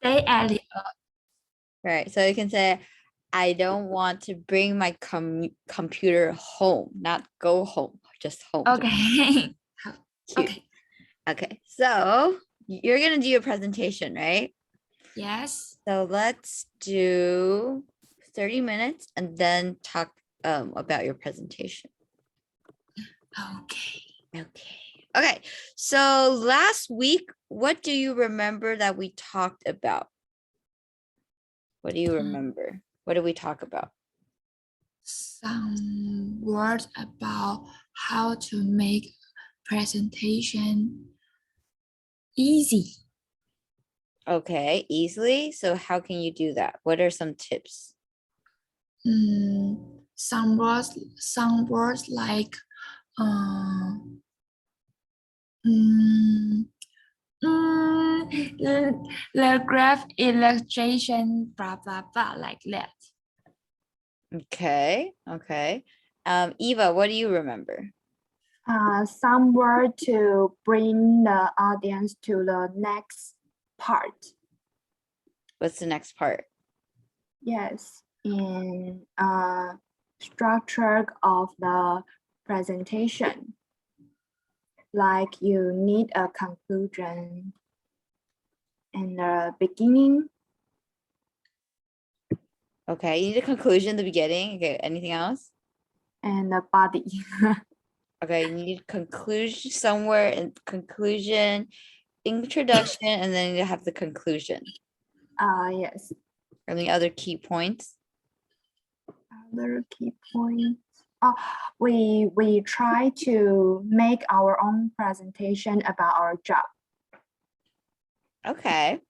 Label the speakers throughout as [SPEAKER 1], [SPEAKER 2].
[SPEAKER 1] stay at the
[SPEAKER 2] Right. So you can say, I don't want to bring my computer home, not go home, just home.
[SPEAKER 1] Okay.
[SPEAKER 2] Cute. Okay. So you're going to do your presentation, right?
[SPEAKER 1] Yes.
[SPEAKER 2] So let's do 30 minutes and then talk about your presentation. Okay. So last week, what do you remember that we talked about? What do you remember? What did we talk about?
[SPEAKER 1] Some words about how to make presentation easy.
[SPEAKER 2] Okay, easily. So how can you do that? What are some tips?
[SPEAKER 1] Some words like the graph illustration, blah blah blah, like that.
[SPEAKER 2] Okay. Eva, what do you remember?
[SPEAKER 3] Some word to bring the audience to the next part.
[SPEAKER 2] What's the next part?
[SPEAKER 3] Yes, in structure of the presentation. Like you need a conclusion in the beginning.
[SPEAKER 2] Okay, you need a conclusion in the beginning. Okay, anything else?
[SPEAKER 3] And the body.
[SPEAKER 2] Okay, you need conclusion somewhere in conclusion, introduction, and then you have the conclusion.
[SPEAKER 3] Yes.
[SPEAKER 2] Any other key points?
[SPEAKER 3] Other key points. We try to make our own presentation about our job.
[SPEAKER 2] Okay.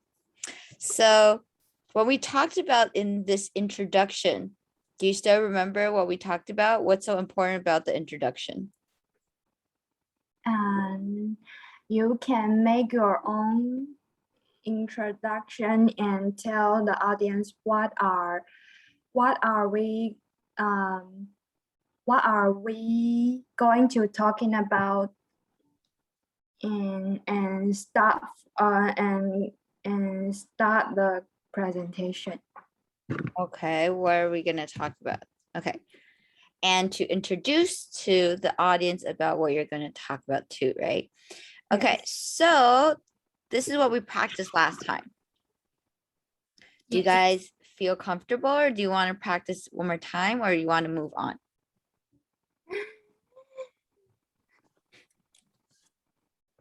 [SPEAKER 2] So what we talked about in this introduction, do you still remember what we talked about? What's so important about the introduction?
[SPEAKER 3] And you can make your own introduction and tell the audience what are we going to talking about and stuff and start the presentation.
[SPEAKER 2] Okay, what are we going to talk about? Okay. And to introduce to the audience about what you're going to talk about too, right? Okay, yes. So this is what we practiced last time. Do you guys feel comfortable, or do you want to practice one more time, or you want to move on?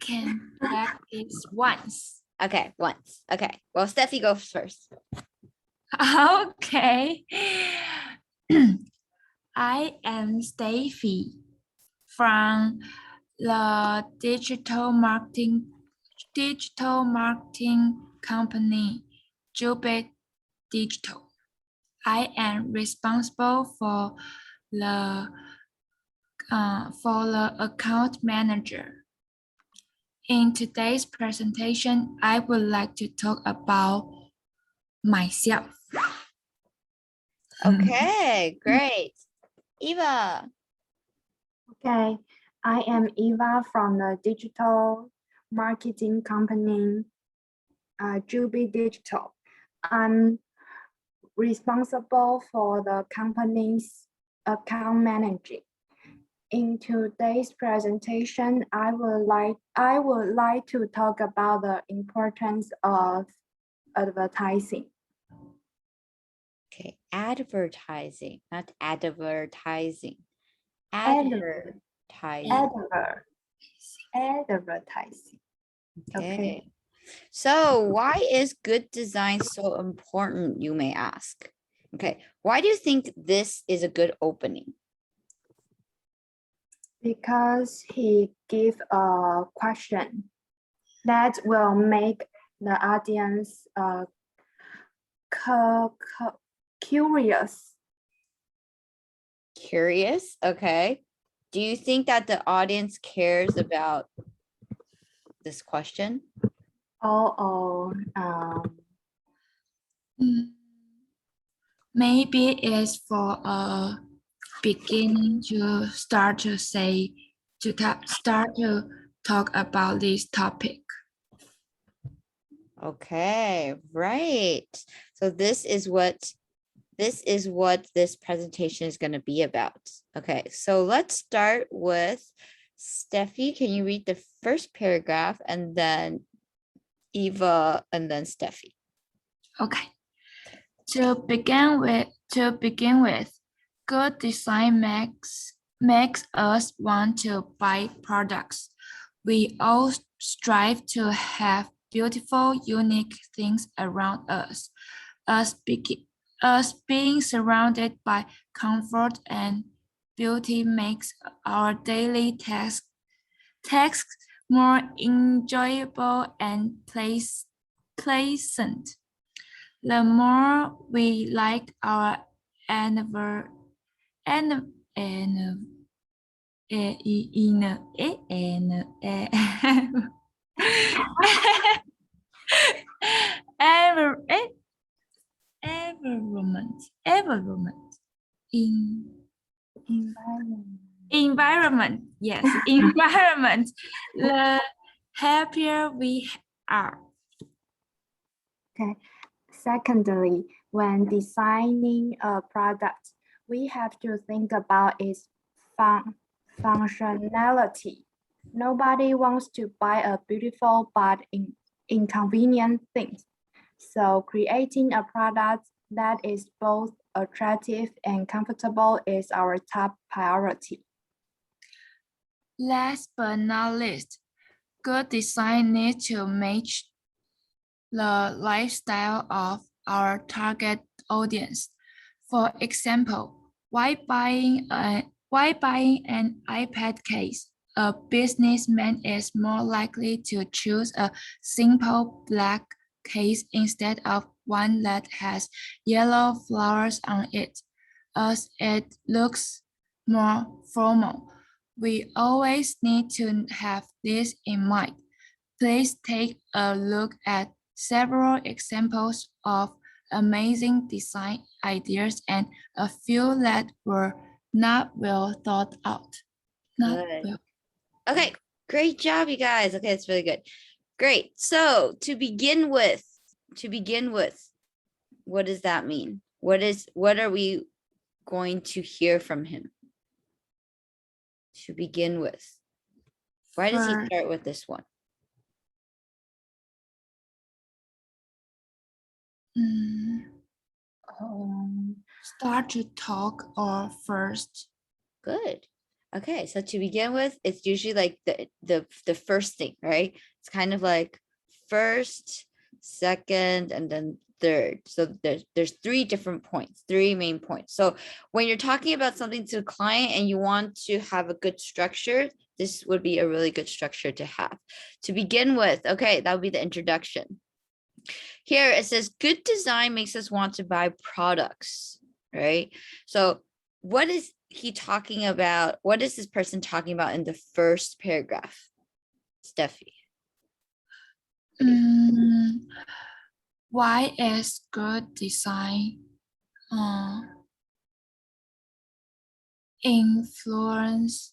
[SPEAKER 1] Can practice once.
[SPEAKER 2] Okay, once. Okay, well, Steffi goes first.
[SPEAKER 1] Okay. I am Steffi from the digital marketing company, Jubei Digital. I am responsible for the account manager. In today's presentation, I would like to talk about myself.
[SPEAKER 2] Okay, great. Eva.
[SPEAKER 3] Okay, I am Eva from the digital marketing company, Jubei Digital. I'm responsible for the company's account managing. In today's presentation, I would like to talk about the importance of advertising.
[SPEAKER 2] Okay, advertising, not advertising.
[SPEAKER 3] Advertising.
[SPEAKER 2] Okay. So why is good design so important, you may ask? Okay, why do you think this is a good opening?
[SPEAKER 3] Because he gave a question that will make the audience curious.
[SPEAKER 2] Curious, okay. Do you think that the audience cares about this question?
[SPEAKER 1] Maybe it's for a beginning to start to talk about this topic.
[SPEAKER 2] Okay, right. So this is what this presentation is going to be about. Okay, so let's start with Steffi. Can you read the first paragraph, and then Eva, and then Steffi?
[SPEAKER 1] Okay. To begin with, good design makes us want to buy products. We all strive to have beautiful, unique things around us. Us being surrounded by comfort and beauty makes our daily tasks more enjoyable and pleasant. The more we like our environment, yes, environment, the happier we are.
[SPEAKER 3] Okay. Secondly, when designing a product, we have to think about its functionality. Nobody wants to buy a beautiful but inconvenient thing. So creating a product that is both attractive and comfortable is our top priority.
[SPEAKER 1] Last but not least, good design needs to match the lifestyle of our target audience. For example, why buying an iPad case? A businessman is more likely to choose a simple black case instead of one that has yellow flowers on it, as it looks more formal. We always need to have this in mind. Please take a look at several examples of amazing design ideas and a few that were not well thought out.
[SPEAKER 2] Good. Okay, great job, you guys. Okay, it's really good. Great. So to begin with, what does that mean? What are we going to hear from him? To begin with. Why does he start with this one?
[SPEAKER 1] Start to talk or first.
[SPEAKER 2] Good. Okay, so to begin with, it's usually like the first thing, right? It's kind of like first, second, and then third. So there's three different points, three main points. So when you're talking about something to a client and you want to have a good structure, this would be a really good structure to have. To begin with, okay, that would be the introduction. Here it says, good design makes us want to buy products, right? So what is he talking about? What is this person talking about in the first paragraph? Steffi.
[SPEAKER 1] Why is good design influence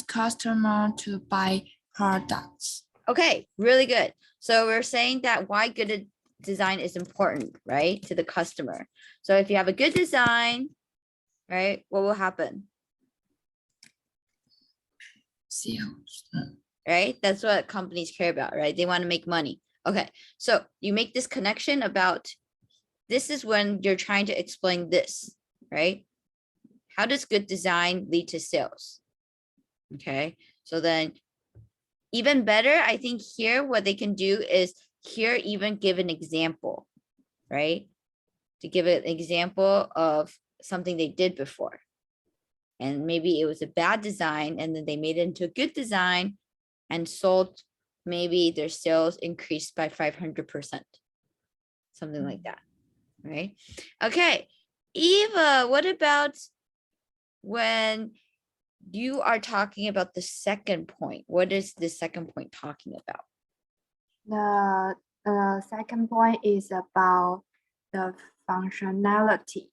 [SPEAKER 1] customer to buy products?
[SPEAKER 2] Okay, really good. So we're saying that why good design is important, right, to the customer. So if you have a good design, right, what will happen?
[SPEAKER 1] Sales.
[SPEAKER 2] Right? That's what companies care about, right? They want to make money. Okay, so you make this connection about, this is when you're trying to explain this, right? How does good design lead to sales? Okay, so then even better, I think here what they can do is here even give an example, right? To give an example of something they did before. And maybe it was a bad design and then they made it into a good design and sold, maybe their sales increased by 500%, something like that, right? Okay, Eva, what about when you are talking about the second point? What is the second point talking about?
[SPEAKER 3] The second point is about the functionality.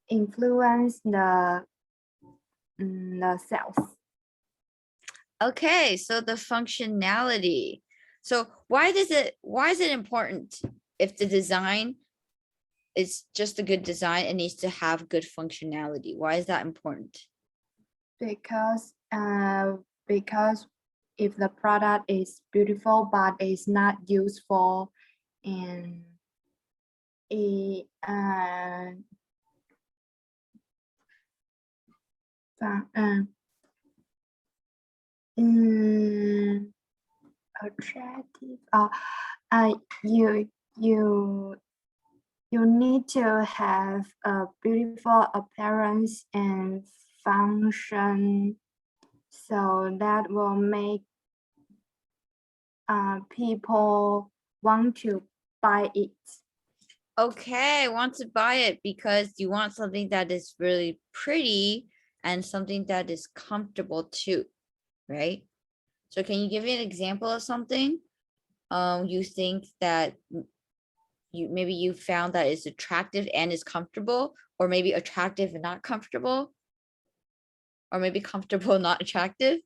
[SPEAKER 3] Influence the sales.
[SPEAKER 2] Okay, so the functionality. So why is it important if the design is just a good design, it needs to have good functionality? Why is that important?
[SPEAKER 3] Because if the product is beautiful but is not useful and it attractive, you need to have a beautiful appearance and function, so that will make people want to buy it.
[SPEAKER 2] Okay, I want to buy it because you want something that is really pretty and something that is comfortable too, right? So can you give me an example of something you think that you found that is attractive and is comfortable, or maybe attractive and not comfortable, or maybe comfortable not attractive?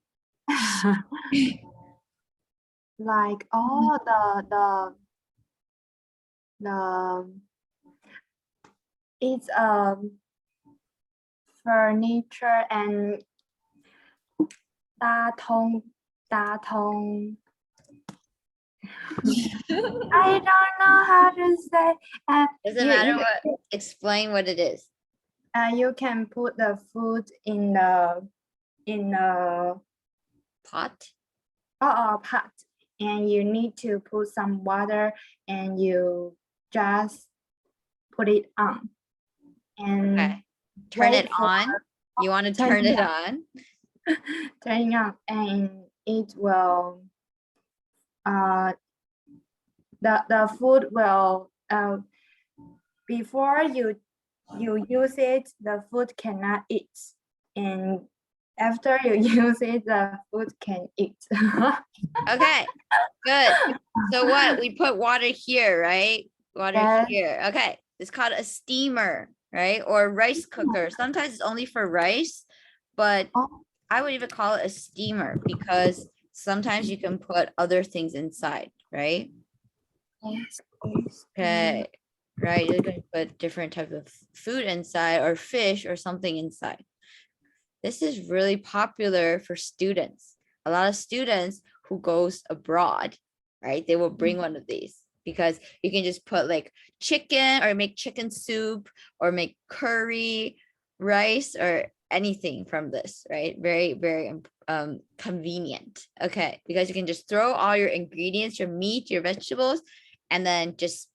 [SPEAKER 3] Like all the it's furniture and 大通 I don't know how to say.
[SPEAKER 2] Doesn't matter what, explain what it is.
[SPEAKER 3] You can put the food in the
[SPEAKER 2] Pot?
[SPEAKER 3] pot, and you need to put some water and you just put it on. And
[SPEAKER 2] okay. Turn it
[SPEAKER 3] for,
[SPEAKER 2] on. You want to turn it on?
[SPEAKER 3] Turning on, and it will the food will before you use it, the food cannot eat, and after you use it, the food can eat.
[SPEAKER 2] Okay, good. So what? We put water here, right? Water
[SPEAKER 3] Yes.
[SPEAKER 2] here. Okay, it's called a steamer, right? Or rice cooker. Sometimes it's only for rice, but I would even call it a steamer because sometimes you can put other things inside, right?
[SPEAKER 3] Yes.
[SPEAKER 2] Okay, right. You can put different types of food inside or fish or something inside. This is really popular for students. A lot of students who goes abroad, right? They will bring one of these because you can just put like chicken or make chicken soup or make curry, rice, or anything from this, right? Very, very convenient. Okay, because you can just throw all your ingredients, your meat, your vegetables, and then just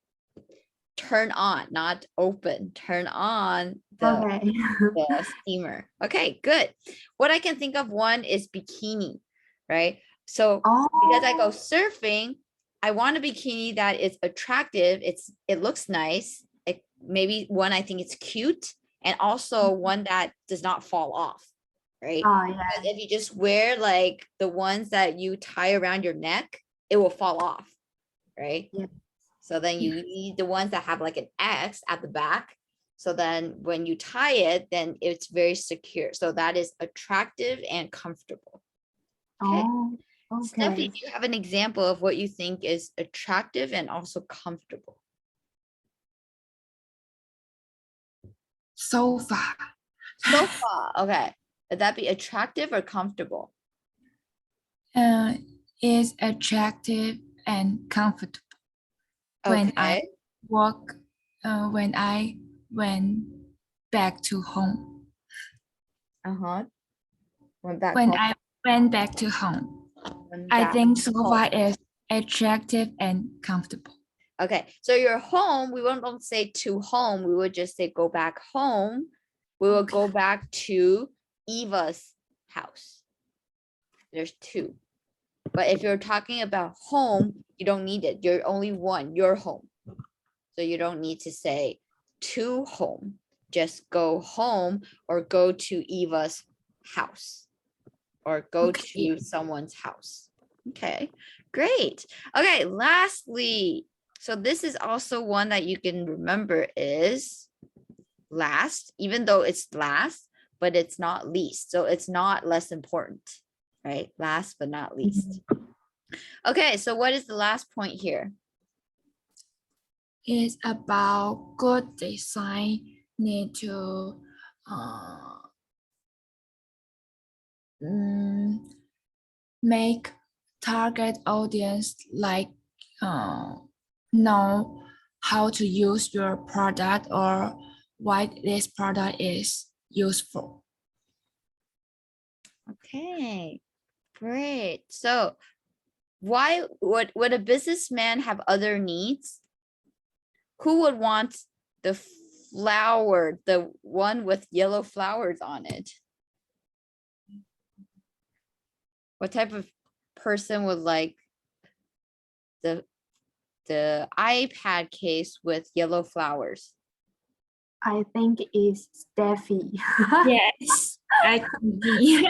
[SPEAKER 2] turn on, not open, turn on the steamer. Okay, good. What I can think of one is bikini, right? So because I go surfing, I want a bikini that is attractive. It looks nice. Maybe one I think it's cute, and also one that does not fall off, right? Because if you just wear like the ones that you tie around your neck, it will fall off, right?
[SPEAKER 3] Yeah.
[SPEAKER 2] So then you need the ones that have like an X at the back. So then when you tie it, then it's very secure. So that is attractive and comfortable. Okay. Stephanie, do you have an example of what you think is attractive and also comfortable?
[SPEAKER 1] Sofa.
[SPEAKER 2] Sofa. Okay. Would that be attractive or comfortable?
[SPEAKER 1] Is attractive and comfortable.
[SPEAKER 2] Okay.
[SPEAKER 1] When I walk, when I went back to home.
[SPEAKER 2] Went back
[SPEAKER 1] when
[SPEAKER 2] home.
[SPEAKER 1] I went back to home, I think sofa is attractive and comfortable.
[SPEAKER 2] Okay, so your home, we won't say to home, we would just say go back home. We will go back to Eva's house. There's two. But if you're talking about home, you don't need it. You're only one, your home. So you don't need to say to home. Just go home or go to Eva's house or go to someone's house. Okay, great. Okay, lastly, so this is also one that you can remember is last, even though it's last, but it's not least. So it's not less important. right? Last but not least. Okay, so what is the last point here?
[SPEAKER 1] It's about good design need to make target audience like know how to use your product or why this product is useful.
[SPEAKER 2] Okay, great. So why would a businessman have other needs? Who would want the flower, the one with yellow flowers on it? What type of person would like the iPad case with yellow flowers?
[SPEAKER 3] I think it's Steffi.
[SPEAKER 1] Yes, I agree.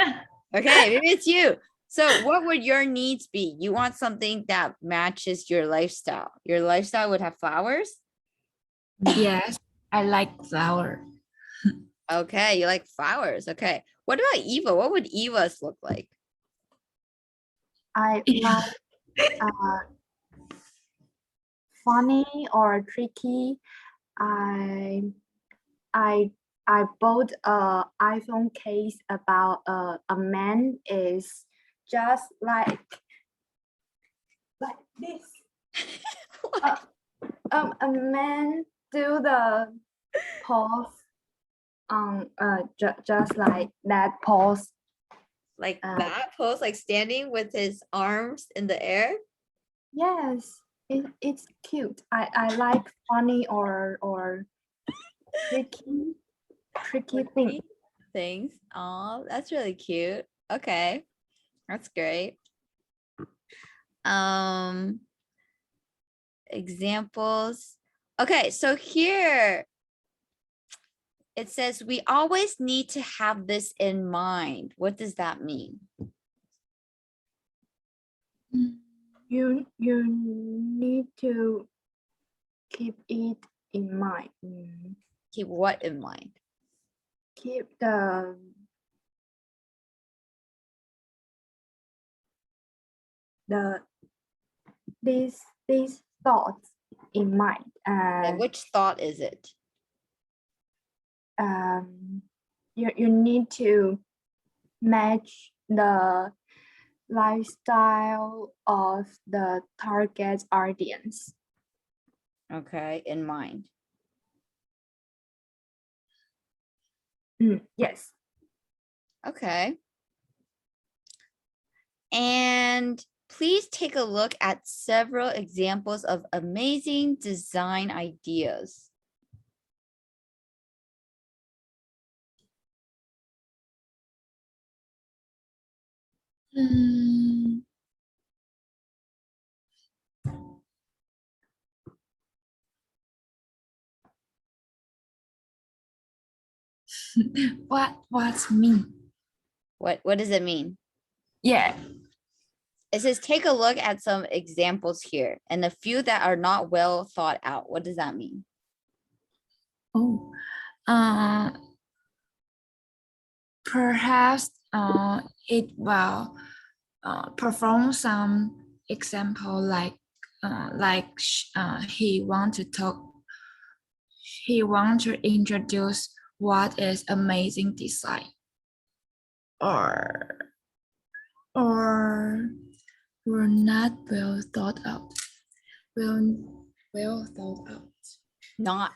[SPEAKER 2] Okay, maybe it's you. So what would your needs be? You want something that matches your lifestyle. Your lifestyle would have flowers?
[SPEAKER 1] Yes, I like flower.
[SPEAKER 2] Okay, you like flowers. Okay. What about Eva? What would Eva's look like?
[SPEAKER 3] I like funny or tricky. I bought a iPhone case about a man is just like this. A man do the pose just like that pose.
[SPEAKER 2] Like that pose, like standing with his arms in the air?
[SPEAKER 3] Yes, it's cute. I like funny or tricky
[SPEAKER 2] things. Oh, that's really cute. Okay, that's great. Examples. Okay, so here it says we always need to have this in mind. What does that mean?
[SPEAKER 3] You need to keep it in mind.
[SPEAKER 2] Keep what in mind?
[SPEAKER 3] Keep these thoughts in mind.
[SPEAKER 2] And which thought is it?
[SPEAKER 3] You need to match the lifestyle of the target audience.
[SPEAKER 2] Okay, in mind.
[SPEAKER 3] Yes.
[SPEAKER 2] Okay. And please take a look at several examples of amazing design ideas.
[SPEAKER 1] What's mean?
[SPEAKER 2] What does it mean?
[SPEAKER 1] Yeah.
[SPEAKER 2] It says take a look at some examples here and a few that are not well thought out. What does that mean?
[SPEAKER 1] Oh, perhaps it will perform some example like he want to introduce what is amazing design or were not well thought out. Well thought out.
[SPEAKER 2] Not.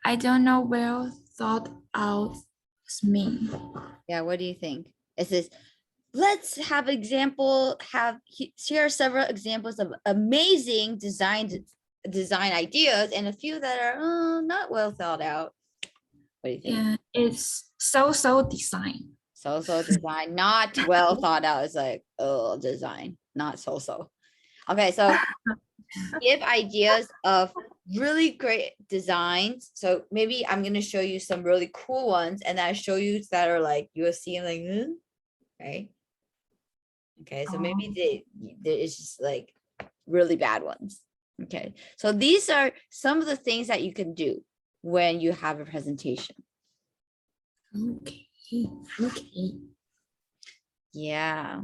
[SPEAKER 1] I don't know well thought out mean.
[SPEAKER 2] Yeah, what do you think? It says, let's have here are several examples of amazing design ideas and a few that are not well thought out. What do you think?
[SPEAKER 1] Yeah, it's so design.
[SPEAKER 2] So design, not well thought out. It's like, oh, design, not so. Okay, so give ideas of really great designs. So maybe I'm going to show you some really cool ones and I show you that are like, you'll see like, right? Okay, so maybe it's just like really bad ones. Okay, so these are some of the things that you can do when you have a presentation.
[SPEAKER 1] Okay.
[SPEAKER 2] Yeah.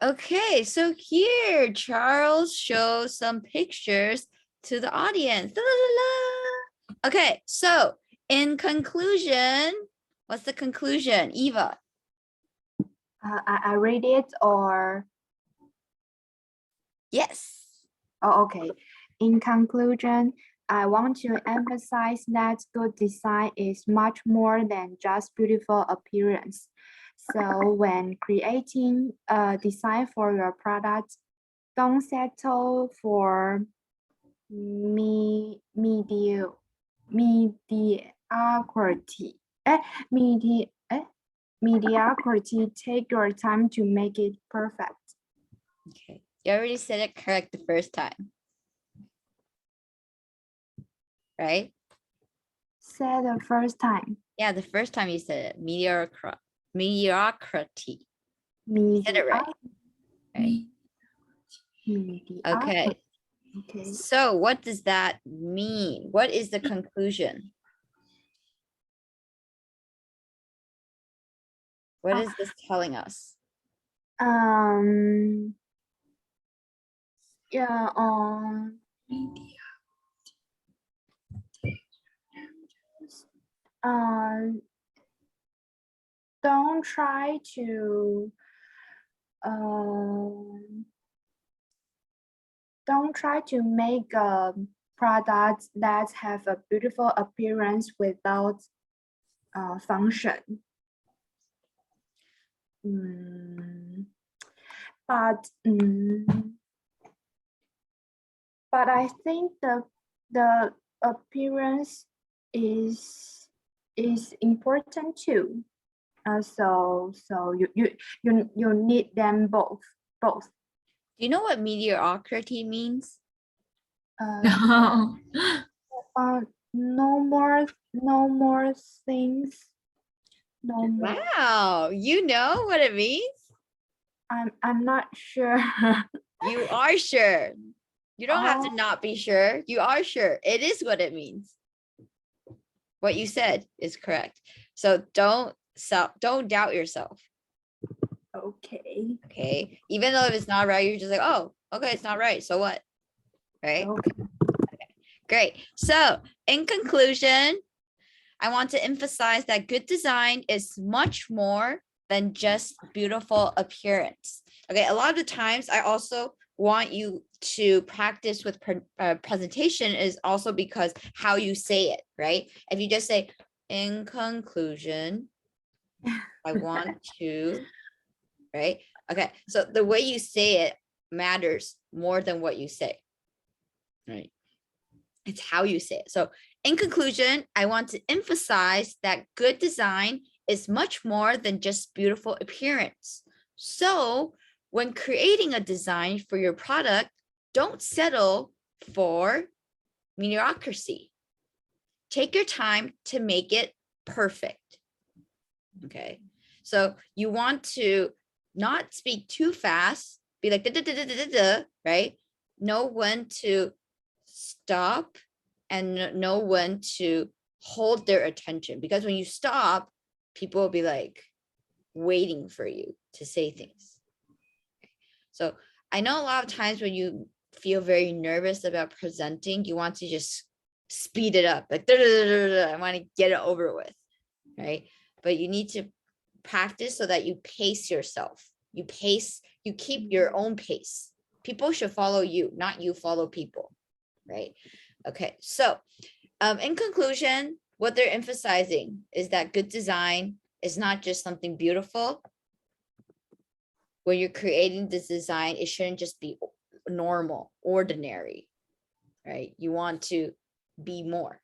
[SPEAKER 2] Okay, so here Charles shows some pictures to the audience. La, la, la. Okay, so in conclusion, what's the conclusion, Eva?
[SPEAKER 3] I read it or?
[SPEAKER 2] Yes.
[SPEAKER 3] Oh, okay. In conclusion, I want to emphasize that good design is much more than just beautiful appearance. So when creating a design for your product, don't settle for mediocrity. Mediocrity. Take your time to make it perfect.
[SPEAKER 2] Okay, you already said it correct the first time. Right?
[SPEAKER 3] Say the first time.
[SPEAKER 2] Yeah, the first time you said it, mediocrity. You said it right. Right? Okay.
[SPEAKER 3] Okay.
[SPEAKER 2] So what does that mean? What is the conclusion? What is this telling us?
[SPEAKER 3] Yeah, don't try to make a product that have a beautiful appearance without function. But I think the appearance is important too. So you need them both.
[SPEAKER 2] Do you know what mediocrity means?
[SPEAKER 1] No.
[SPEAKER 3] No more things. No more.
[SPEAKER 2] Wow, you know what it means?
[SPEAKER 3] I'm not sure.
[SPEAKER 2] You are sure. You don't have to
[SPEAKER 3] Oh.
[SPEAKER 2] not be sure. You are sure. It is what it means. What you said is correct. So don't doubt yourself.
[SPEAKER 3] Okay.
[SPEAKER 2] Okay. Even though if it's not right, you're just like, oh, okay, it's not right. So what? Right?
[SPEAKER 3] Okay.
[SPEAKER 2] Great. So in conclusion, I want to emphasize that good design is much more than just beautiful appearance. Okay, a lot of the times I also want you to practice with presentation is also because how you say it, right? If you just say, in conclusion, I want to, right? Okay, so the way you say it matters more than what you say, right? It's how you say it. So in conclusion, I want to emphasize that good design is much more than just beautiful appearance. So when creating a design for your product, don't settle for mediocrity. Take your time to make it perfect. Okay. So you want to not speak too fast, be like, da, da, da, da, da, da, right? Know when to stop and know when to hold their attention, because when you stop, people will be like waiting for you to say things. So I know a lot of times when you feel very nervous about presenting, you want to just speed it up, like I want to get it over with, right? But you need to practice so that you pace yourself. You keep your own pace. People should follow you, not you follow people, right? Okay, so in conclusion, what they're emphasizing is that good design is not just something beautiful. When you're creating this design, it shouldn't just be normal, ordinary, right? You want to be more,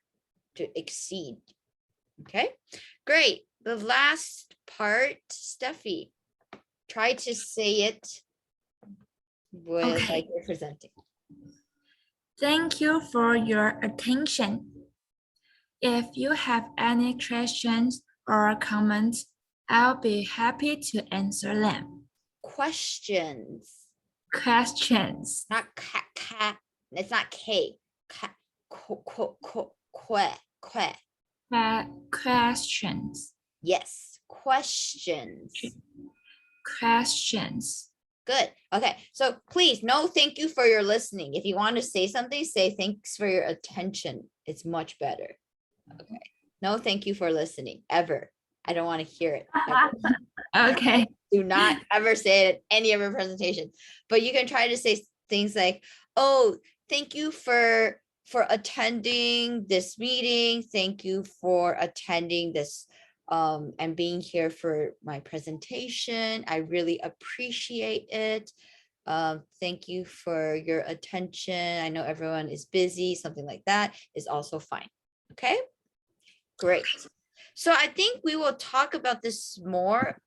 [SPEAKER 2] to exceed. Okay, great. The last part, Steffi, try to say it with like you're presenting.
[SPEAKER 1] Thank you for your attention. If you have any questions or comments, I'll be happy to answer them.
[SPEAKER 2] Questions.
[SPEAKER 1] Questions.
[SPEAKER 2] Not it's not K.
[SPEAKER 1] Questions.
[SPEAKER 2] Yes, questions.
[SPEAKER 1] Questions.
[SPEAKER 2] Good. Okay, so please, no thank you for your listening. If you want to say something, say thanks for your attention. It's much better. Okay. No thank you for listening, ever. I don't want to hear it. Ever.
[SPEAKER 1] Okay.
[SPEAKER 2] Do not ever say it at any of your presentations. But you can try to say things like, oh, thank you for attending this meeting. Thank you for attending this and being here for my presentation. I really appreciate it. Thank you for your attention. I know everyone is busy. Something like that is also fine. Okay, great. So I think we will talk about this more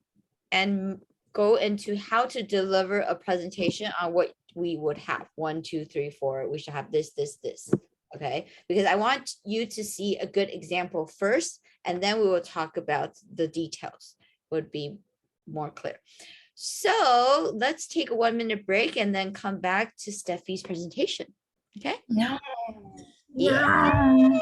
[SPEAKER 2] and go into how to deliver a presentation on what we would have. 1, 2, 3, 4. We should have this. Okay, because I want you to see a good example first, and then we will talk about the details. Would be more clear. So let's take a 1-minute break and then come back to Steffi's presentation. Okay?
[SPEAKER 1] Yeah.
[SPEAKER 2] Yeah.